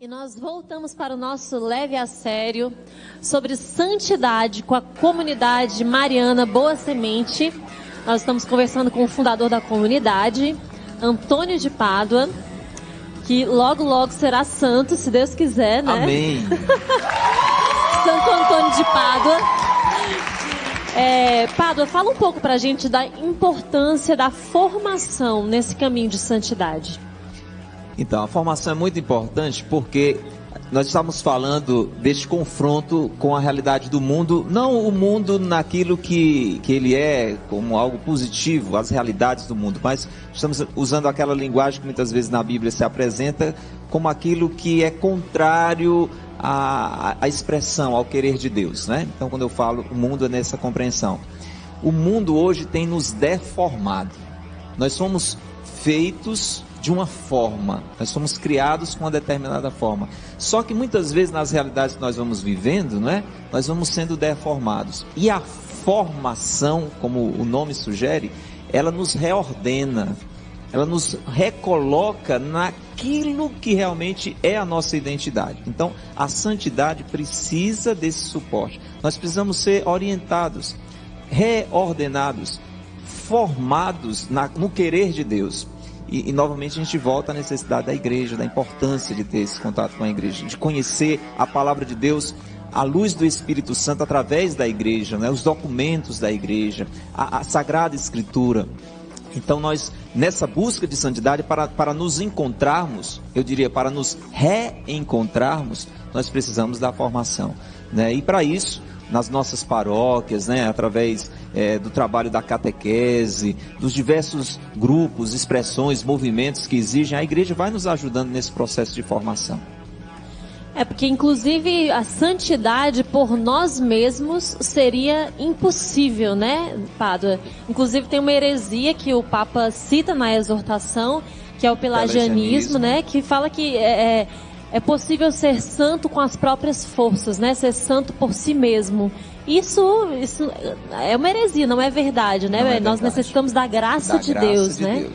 E nós voltamos para o nosso Leve a Sério sobre santidade com a comunidade Mariana Boa Semente. Nós estamos conversando com o fundador da comunidade, Antônio de Pádua, que logo, logo será santo, se Deus quiser, né? Amém. Santo Antônio de Pádua. Pádua, fala um pouco pra gente da importância da formação nesse caminho de santidade. Então, a formação é muito importante porque nós estamos falando deste confronto com a realidade do mundo, não o mundo naquilo que ele é, como algo positivo, as realidades do mundo, mas estamos usando aquela linguagem que muitas vezes na Bíblia se apresenta como aquilo que é contrário à expressão, ao querer de Deus, né? Então, quando eu falo o mundo é nessa compreensão. O mundo hoje tem nos deformado. Nós somos feitos de uma forma, nós somos criados com uma determinada forma. Só que muitas vezes nas realidades que nós vamos vivendo, não é? Nós vamos sendo deformados. E a formação, como o nome sugere, ela nos reordena, ela nos recoloca naquilo que realmente é a nossa identidade. Então, a santidade precisa desse suporte. Nós precisamos ser orientados, reordenados, formados no querer de Deus. E novamente a gente volta à necessidade da igreja, da importância de ter esse contato com a igreja, de conhecer a palavra de Deus, a luz do Espírito Santo através da igreja, né? Os documentos da igreja, a Sagrada Escritura. Então nós, nessa busca de santidade, para nos encontrarmos, eu diria, para nos reencontrarmos, nós precisamos da formação, né? E para isso, nas nossas paróquias, né, através do trabalho da catequese, dos diversos grupos, expressões, movimentos que exigem, a igreja vai nos ajudando nesse processo de formação. Porque inclusive a santidade por nós mesmos seria impossível, né, Pádua? Inclusive tem uma heresia que o Papa cita na exortação, que é o pelagianismo, né, que fala que é possível ser santo com as próprias forças, né? Ser santo por si mesmo. Isso é uma heresia, não é verdade, né? Nós necessitamos da graça de Deus, né?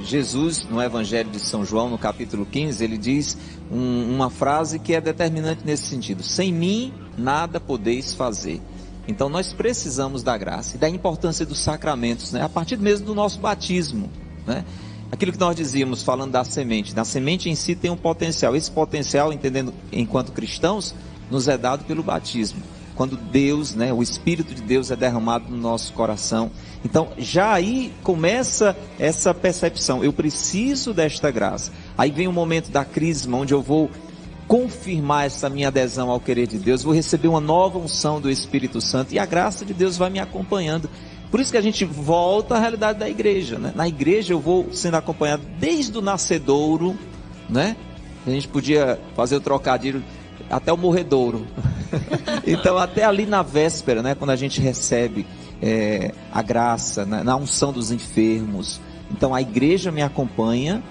Jesus, no Evangelho de São João, no capítulo 15, ele diz uma frase que é determinante nesse sentido: sem mim nada podeis fazer. Então nós precisamos da graça e da importância dos sacramentos, né? A partir mesmo do nosso batismo, né? Aquilo que nós dizíamos, falando da semente em si tem um potencial. Esse potencial, entendendo enquanto cristãos, nos é dado pelo batismo. Quando Deus, né, o Espírito de Deus é derramado no nosso coração. Então, já aí começa essa percepção. Eu preciso desta graça. Aí vem o momento da crisma, onde eu vou confirmar essa minha adesão ao querer de Deus. Vou receber uma nova unção do Espírito Santo. E a graça de Deus vai me acompanhando. Por isso que a gente volta à realidade da igreja, né? Na igreja eu vou sendo acompanhado desde o nascedouro, né? A gente podia fazer o trocadilho até o morredouro. Então até ali na véspera, né? Quando a gente recebe a graça, né? Na unção dos enfermos. Então a igreja me acompanha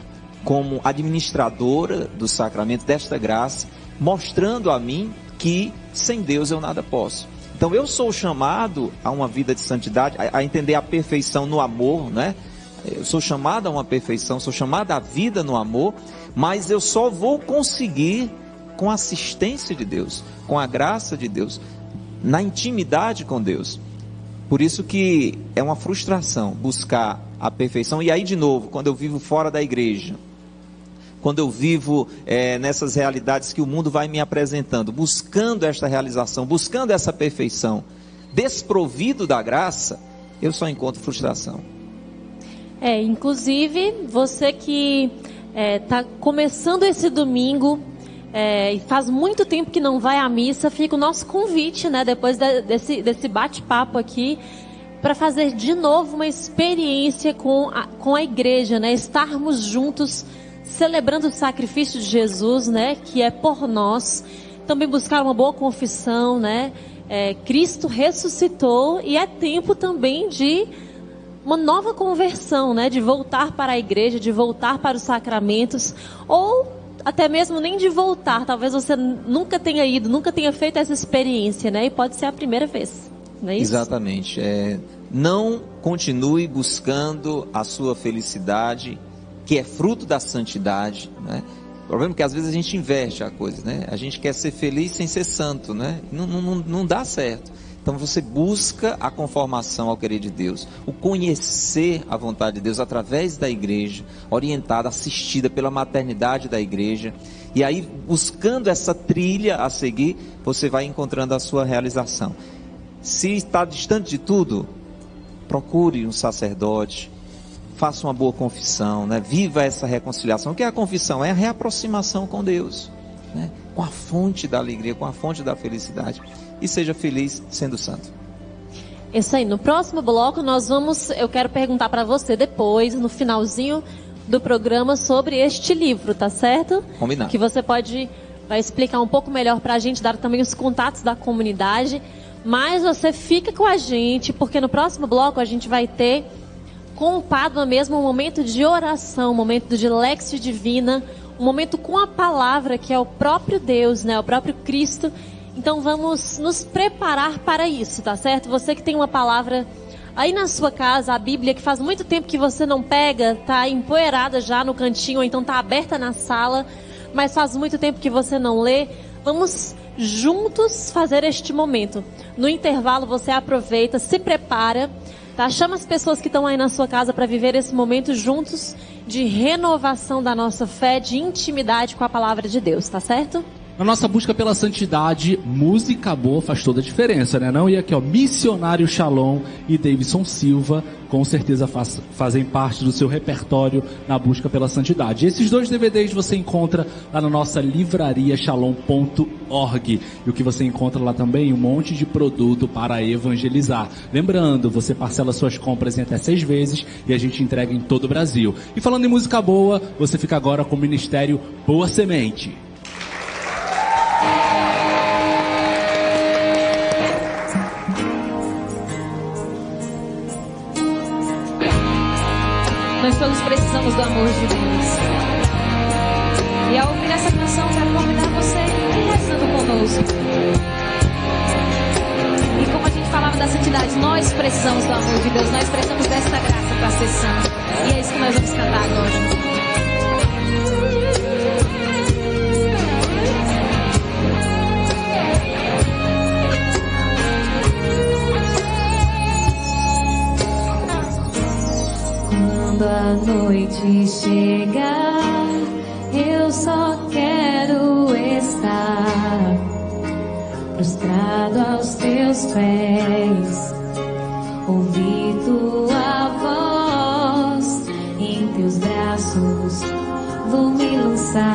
como administradora do sacramento desta graça, mostrando a mim que sem Deus eu nada posso. Então eu sou chamado a uma vida de santidade, a entender a perfeição no amor, né? Eu sou chamado a uma perfeição, sou chamado à vida no amor, mas eu só vou conseguir com a assistência de Deus, com a graça de Deus, na intimidade com Deus. Por isso que é uma frustração buscar a perfeição. E aí de novo, quando eu vivo fora da igreja, quando eu vivo nessas realidades que o mundo vai me apresentando, buscando esta realização, buscando essa perfeição, desprovido da graça, eu só encontro frustração. Inclusive, você que está começando esse domingo, e faz muito tempo que não vai à missa, fica o nosso convite, né, depois desse bate-papo aqui, para fazer de novo uma experiência com a igreja, né, estarmos juntos, celebrando o sacrifício de Jesus, né, que é por nós. Também buscar uma boa confissão, né? Cristo ressuscitou e é tempo também de uma nova conversão, né? De voltar para a igreja, de voltar para os sacramentos, ou até mesmo nem de voltar. Talvez você nunca tenha ido, nunca tenha feito essa experiência, né? E pode ser a primeira vez, não é isso? Exatamente. Não continue buscando a sua felicidade, que é fruto da santidade, né? problema é que às vezes a gente inverte a coisa, né? A gente quer ser feliz sem ser santo, né? Não dá certo. Então você busca a conformação ao querer de Deus, o conhecer a vontade de Deus através da igreja, orientada, assistida pela maternidade da igreja. E aí, buscando essa trilha a seguir, você vai encontrando a sua realização. Se está distante de tudo, procure um sacerdote, faça uma boa confissão, né? Viva essa reconciliação. O que é a confissão? É a reaproximação com Deus, né? Com a fonte da alegria, com a fonte da felicidade. E seja feliz sendo santo. Isso aí. No próximo bloco eu quero perguntar para você depois, no finalzinho do programa, sobre este livro, tá certo? Combinado. Que você vai explicar um pouco melhor para a gente, dar também os contatos da comunidade. Mas você fica com a gente, porque no próximo bloco a gente vai ter com o Pádua mesmo um momento de oração, um momento de Lexio Divina, um momento com a palavra, que é o próprio Deus, né? O próprio Cristo. Então vamos nos preparar para isso, tá certo? Você que tem uma palavra aí na sua casa, a Bíblia, que faz muito tempo que você não pega, tá empoeirada já no cantinho, ou então tá aberta na sala, mas faz muito tempo que você não lê. Vamos juntos fazer este momento. No intervalo você aproveita, se prepara, tá? Chama as pessoas que estão aí na sua casa para viver esse momento juntos de renovação da nossa fé, de intimidade com a palavra de Deus, tá certo? Na nossa busca pela santidade, música boa faz toda a diferença, né? Não? E aqui, ó, Missionário Shalom e Davidson Silva, com certeza fazem parte do seu repertório na busca pela santidade. Esses 2 DVDs você encontra lá na nossa livraria shalom.org. E o que você encontra lá também? Um monte de produto para evangelizar. Lembrando, você parcela suas compras em até 6 vezes e a gente entrega em todo o Brasil. E falando em música boa, você fica agora com o Ministério Boa Semente. Nós todos precisamos do amor de Deus. E ao ouvir essa canção, quero convidar você a ir rezando conosco. E como a gente falava da santidade, nós precisamos do amor de Deus, nós precisamos desta graça para ser santo. E é isso que nós vamos cantar agora. Quando a noite chegar, eu só quero estar prostrado aos teus pés, ouvir tua voz, em teus braços vou me lançar.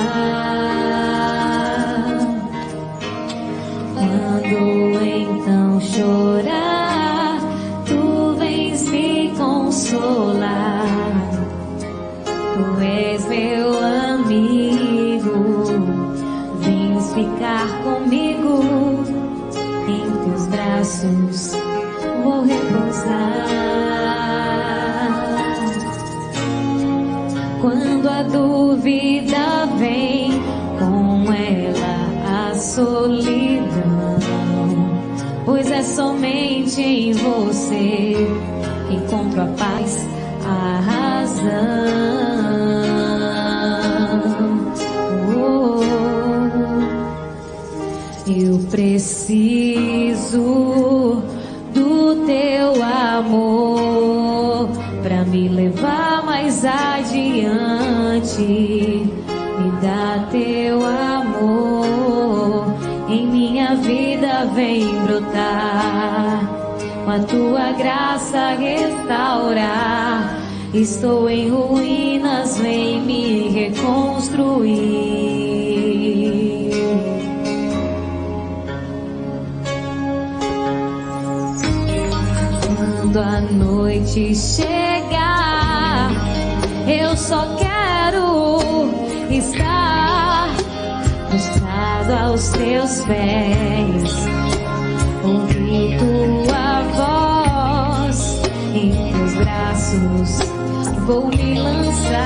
Quando então chorar, tu vens me consolar. Tu és meu amigo, vens ficar comigo, em teus braços vou repousar. Quando a dúvida vem, com ela a solidão, pois é somente em você que encontro a paz, a razão. Eu preciso do teu amor pra me levar mais adiante. Me dá teu amor, em minha vida vem brotar, com a tua graça restaurar. Estou em ruínas, vem me reconstruir. Quando a noite chegar, eu só quero estar prostrado aos teus pés, ouvir tua voz, em teus braços vou me lançar.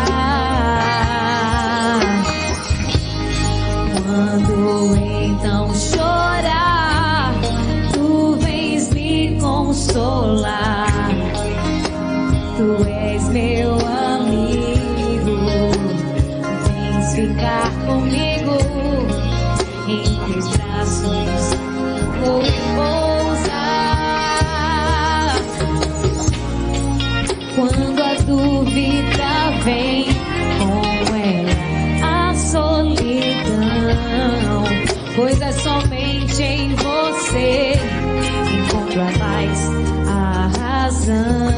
Quando então chorar, tu vens me consolar. Tu és meu amigo, vens ficar comigo. Em teus braços vou repousar. Quando a dúvida vem, com ela a solidão, pois é somente em você encontro a paz, a razão.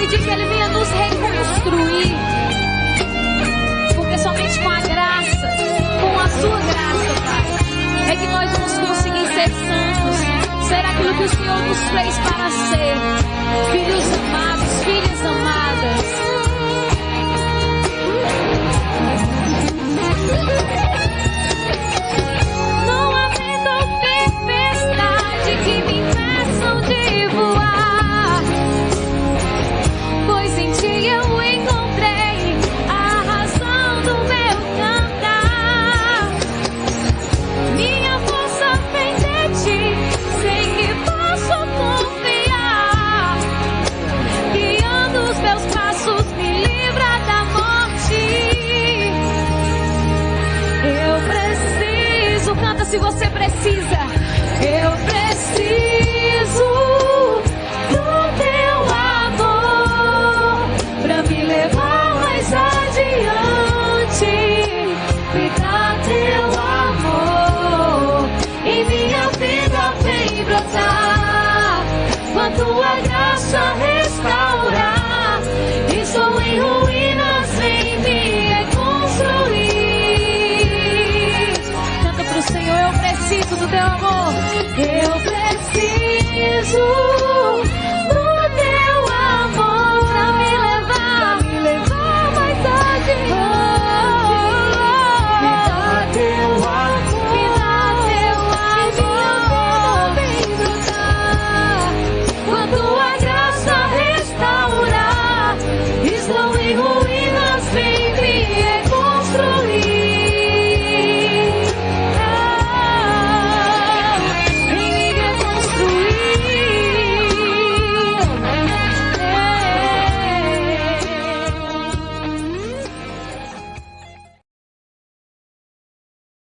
Que Ele venha nos reconstruir, porque somente com a graça, com a sua graça, Pai, é que nós vamos conseguir ser santos, ser aquilo que o Senhor nos fez para ser, filhos amados, filhas amadas. Não há vento ou tempestade que me impeçam de voar, pois em ti eu encontrei a razão do meu cantar. Minha força vem de ti, sei que posso confiar. Guiando os meus passos, me livra da morte. Eu preciso, canta se você precisa. Eu preciso do teu amor pra me levar mais adiante. Me dá teu amor e minha vida vem brotar. Com a tua graça restaurar. Estou em ruínas, vem me reconstruir. Canta pro Senhor, eu preciso do teu amor. Eu preciso